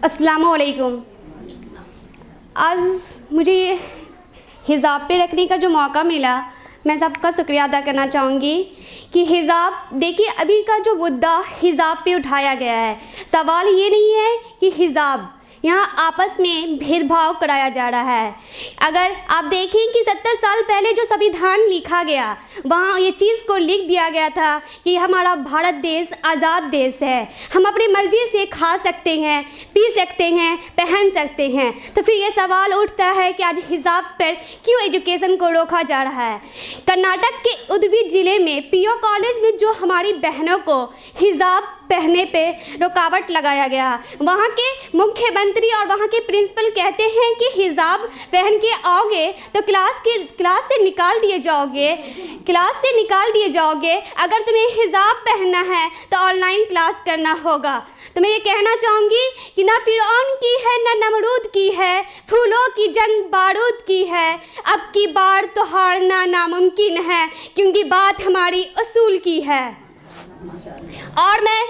अस्सलामुअलैकुम। आज मुझे ये हिजाब पे रखने का जो मौका मिला, मैं सबका शुक्रिया अदा करना चाहूँगी कि हिजाब, देखिए अभी का जो मुद्दा हिजाब पे उठाया गया है, सवाल ये नहीं है कि हिजाब यहाँ आपस में भेदभाव कराया जा रहा है। अगर आप देखें कि 70 साल पहले जो संविधान लिखा गया, वहाँ ये चीज़ को लिख दिया गया था कि हमारा भारत देश आज़ाद देश है, हम अपनी मर्ज़ी से खा सकते हैं, पी सकते हैं, पहन सकते हैं। तो फिर ये सवाल उठता है कि आज हिजाब पर क्यों एजुकेशन को रोका जा रहा है। कर्नाटक के उडुपी ज़िले में पीओ कॉलेज में जो हमारी बहनों को हिजाब पहनने पे रुकावट लगाया गया, वहाँ के मुख्यमंत्री और वहाँ के प्रिंसिपल कहते हैं कि हिजाब पहन के आओगे तो क्लास से निकाल दिए जाओगे। अगर तुम्हें हिजाब पहनना है तो ऑनलाइन क्लास करना होगा। तो मैं ये कहना चाहूँगी कि ना फिरौन की है ना नमरूद की है, फूलों की जंग बारूद की है, अब की बार तो हारना नामुमकिन है, क्योंकि बात हमारी उसूल की है। और मैं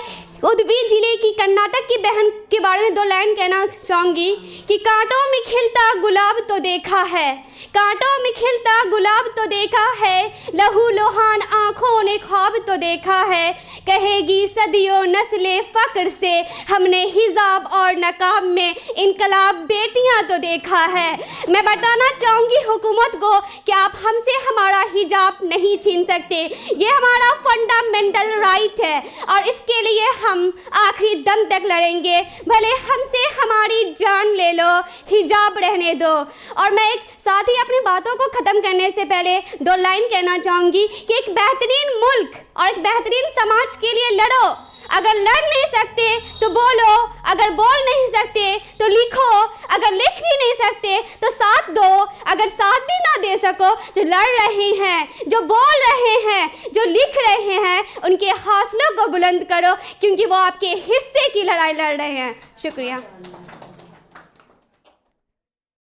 उडुपी ज़िले की कर्नाटक की बहन के बारे में 2 लाइन कहना चाहूँगी कि कांटों में खिलता गुलाब तो देखा है, कांटों में खिलता गुलाब तो देखा है, लहू लोहान आँखों ने ख्वाब तो देखा है, कहेगी सदियों नस्ले फ़क्र से हमने हिजाब और नकाब में इनकलाब बेटियां तो देखा है। मैं बताना चाहूँगी हुकूमत को कि आप हमसे हमारा हिजाब नहीं छीन सकते, ये हमारा फंडामेंटल राइट है और इसके लिए हम आखिरी दम तक लड़ेंगे, भले हमसे हमारी जान ले लो, हिजाब रहने दो। और मैं एक साथ ही अपनी बातों को ख़त्म करने से पहले 2 लाइन कहना चाहूँगी कि एक बेहतरीन मुल्क और एक बेहतरीन समाज के लिए लड़ो। अगर लड़ नहीं सकते तो बोलो, अगर बोल नहीं सकते तो लिखो, अगर लिख भी नहीं सकते तो साथ दो, अगर साथ भी ना दे सको जो लड़ रहे हैं, जो बोल रहे हैं, जो लिख रहे हैं, उनके हौसलों को बुलंद करो, क्योंकि वो आपके हिस्से की लड़ाई लड़ रहे हैं। शुक्रिया।